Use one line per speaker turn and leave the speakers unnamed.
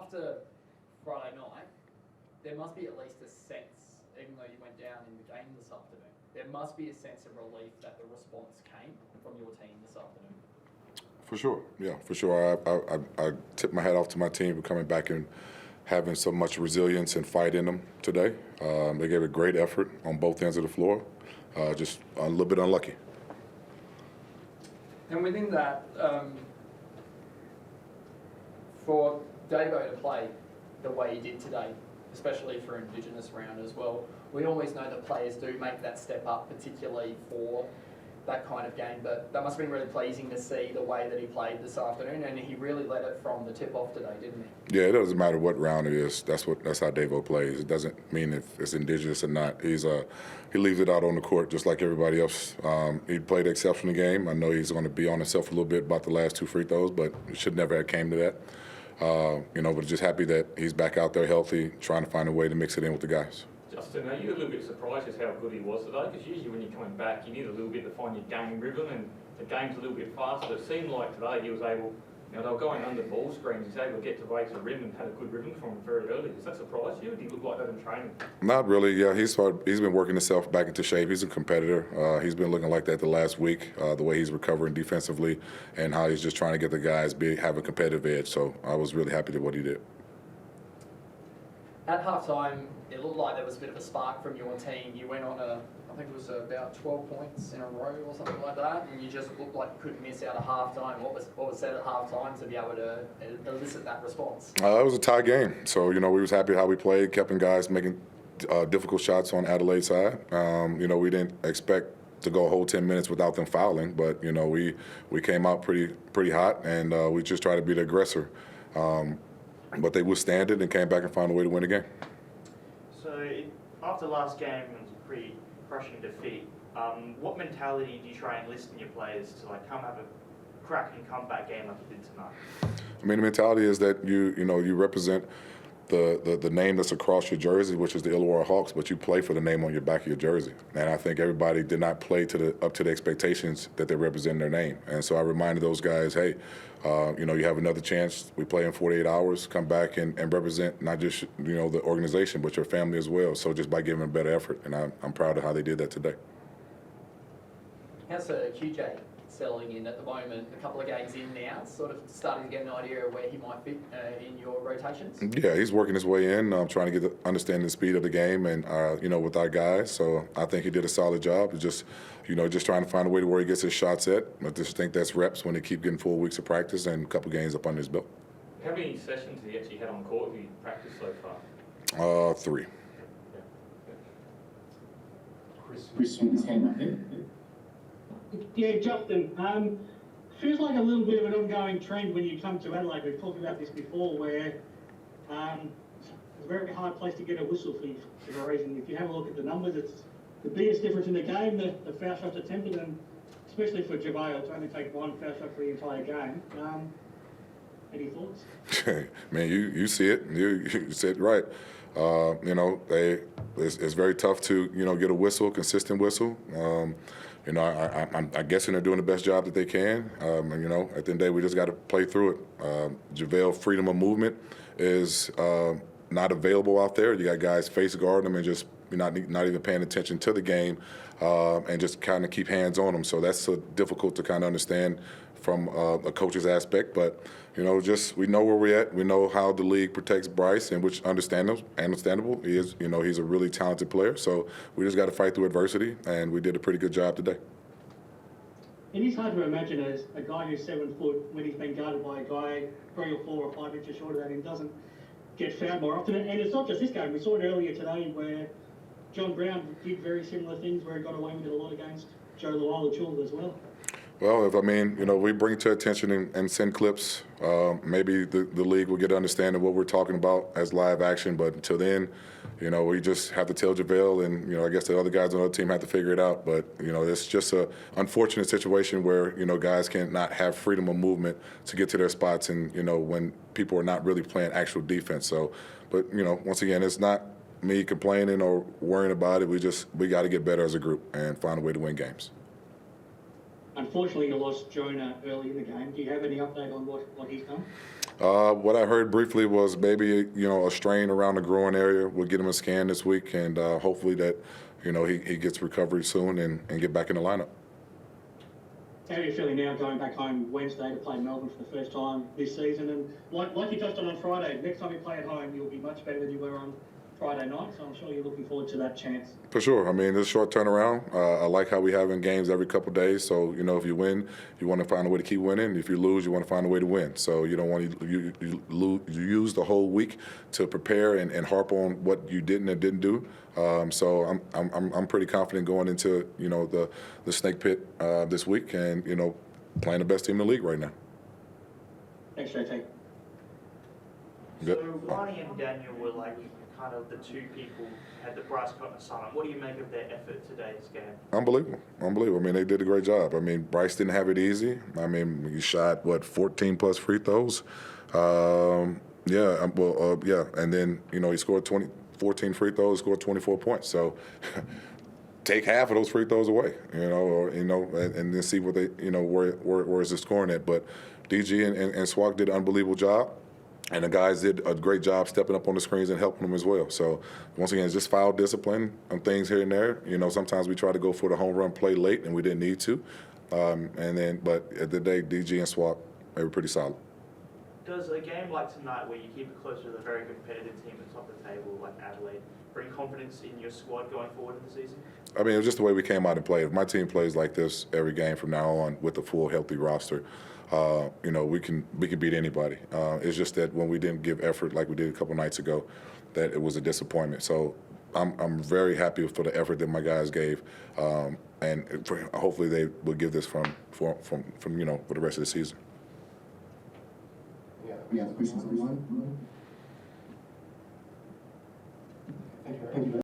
after Friday night, there must be at least a sense, even though you went down in the game this afternoon, there must be a sense of relief that the response came from your team this afternoon.
For sure, yeah, for sure. I tip my hat off to my team for coming back and having so much resilience and fight in them today. They gave a great effort on both ends of the floor, just a little bit unlucky.
And within that, for Davo to play the way he did today, especially for Indigenous round as well, we always know that players do make that step up, particularly for that kind of game, but that must have been really pleasing to see the way that he played this afternoon, and he really led it from the tip-off today, didn't he?
Yeah, it doesn't matter what round it is. That's how Davo plays. It doesn't mean if it's Indigenous or not. He leaves it out on the court just like everybody else. He played an exceptional game. I know he's going to be on himself a little bit about the last 2 free throws, but it should never have came to that. But just happy that he's back out there healthy, trying to find a way to mix it in with the guys.
Justin, are you a little bit surprised as how good he was today? Because usually when you're coming back, you need a little bit to find your game rhythm, and the game's a little bit faster. It seemed like today he was able, they were going under ball screens, he's able to get to base a rim and had a good rhythm from him very early. Does that surprise you? Did he look like that in training?
Not really, yeah. He's been working himself back into shape. He's a competitor. He's been looking like that the last week, the way he's recovering defensively and how he's just trying to get the guys have a competitive edge. So I was really happy with what he did.
At halftime, it looked like there was a bit of a spark from your team. You went on I think it was about 12 points in a row or something like that, and you just looked like you couldn't miss out of halftime. What was said at halftime to be able to elicit that response?
It was a tie game, so we was happy how we played, kept guys making difficult shots on Adelaide's side. We didn't expect to go a whole 10 minutes without them fouling, but we came out pretty hot, and we just tried to be the aggressor. But they withstand it and came back and found a way to win the game.
So after last game, it was a pretty crushing defeat. What mentality do you try and enlist in your players to come have a cracking comeback game like you did tonight?
I mean, the mentality is that you represent the name that's across your jersey, which is the Illawarra Hawks, but you play for the name on your back of your jersey. And I think everybody did not play up to the expectations that they represent their name. And so I reminded those guys, hey, you have another chance. We play in 48 hours. Come back and represent not just the organization, but your family as well. So just by giving a better effort, and I'm proud of how they did that today.
How's QJ settling in at the moment? A couple of games in now, sort of starting to get an idea of where he might fit in your rotations?
Yeah, he's working his way in, trying to understand the speed of the game and, with our guys. So I think he did a solid job. Just trying to find a way to where he gets his shots at. I just think that's reps when they keep getting full weeks of practice and a couple games up under his belt.
How many sessions have you actually had on court have you practiced so far?
3.
Chris with his hand up there.
Yeah, Justin, feels like a little bit of an ongoing trend when you come to Adelaide. We've talked about this before, where it's a very hard place to get a whistle for a reason. If you have a look at the numbers, it's the biggest difference in the game, the foul shots attempted, and especially for JaVale to only take 1 foul shot for the entire game. Any thoughts?
Man, you see it. You said it right. It's very tough to get a whistle, consistent whistle. I'm guessing they're doing the best job that they can. At the end of the day, we just got to play through it. JaVale freedom of movement is not available out there. You got guys face guard them and just not even paying attention to the game and just kind of keep hands on them. So that's difficult to kind of understand from a coach's aspect. But, we know where we're at. We know how the league protects Bryce, and which understandable. He is, he's a really talented player. So we just got to fight through adversity, and we did a pretty good job today.
It is hard to imagine as a guy who's 7 foot when he's been guarded by a guy 3 or 4 or 5 inches shorter than him doesn't get fouled more often. And it's not just this game. We saw it earlier today where John Brown did very similar things where he got away with it a lot against Joe Luala-Chula as well.
Well, we bring it to attention and send clips, maybe the league will get an understanding of what we're talking about as live action. But until then, we just have to tell JaVale, and, I guess the other guys on the team have to figure it out. But, it's just an unfortunate situation where, guys cannot have freedom of movement to get to their spots and, when people are not really playing actual defense. So, but, once again, it's not me complaining or worrying about it. We got to get better as a group and find a way to win games.
Unfortunately, you lost Jonah early in the game. Do you have any update on what he's done?
What I heard briefly was maybe, a strain around the groin area. We'll get him a scan this week, and hopefully that, he gets recovery soon and get back in the lineup.
How are you feeling now going back home Wednesday to play Melbourne for the first time this season? And like you touched on Friday, next time you play at home, you'll be much better than you were on Friday night, so I'm sure you're looking forward to that chance.
For sure. I mean, it's a short turnaround. I like how we having games every couple of days. So, if you win, you want to find a way to keep winning. If you lose, you want to find a way to win. So you don't want to you use the whole week to prepare and harp on what you did and didn't do. So I'm pretty confident going into the snake pit this week and playing the best team in the league right now.
Thanks, JT.
Good.
So Lonnie and Daniel were like kind of the two people had the Bryce Cotton assignment. What do you make of their effort today's game?
Unbelievable. I mean, they did a great job. I mean, Bryce didn't have it easy. I mean, he shot 14 plus free throws. And then he scored 14 free throws, scored 24 points. So take half of those free throws away, and then see what they, where is the scoring at. But DG and Swag did an unbelievable job. And the guys did a great job stepping up on the screens and helping them as well. So once again, it's just foul discipline on things here and there. Sometimes we try to go for the home run play late, and we didn't need to. But at the day, DG and Swap, they were pretty solid.
Does a game like tonight, where you keep it close to a very competitive team at the top of the table, like Adelaide, bring confidence in your squad going forward in the season?
I mean, it was just the way we came out and played. If my team plays like this every game from now on with a full, healthy roster, we can beat anybody. It's just that when we didn't give effort like we did a couple nights ago, that it was a disappointment. So I'm very happy for the effort that my guys gave, and hopefully they will give this from for the rest of the season.
We have questions online. Thank you.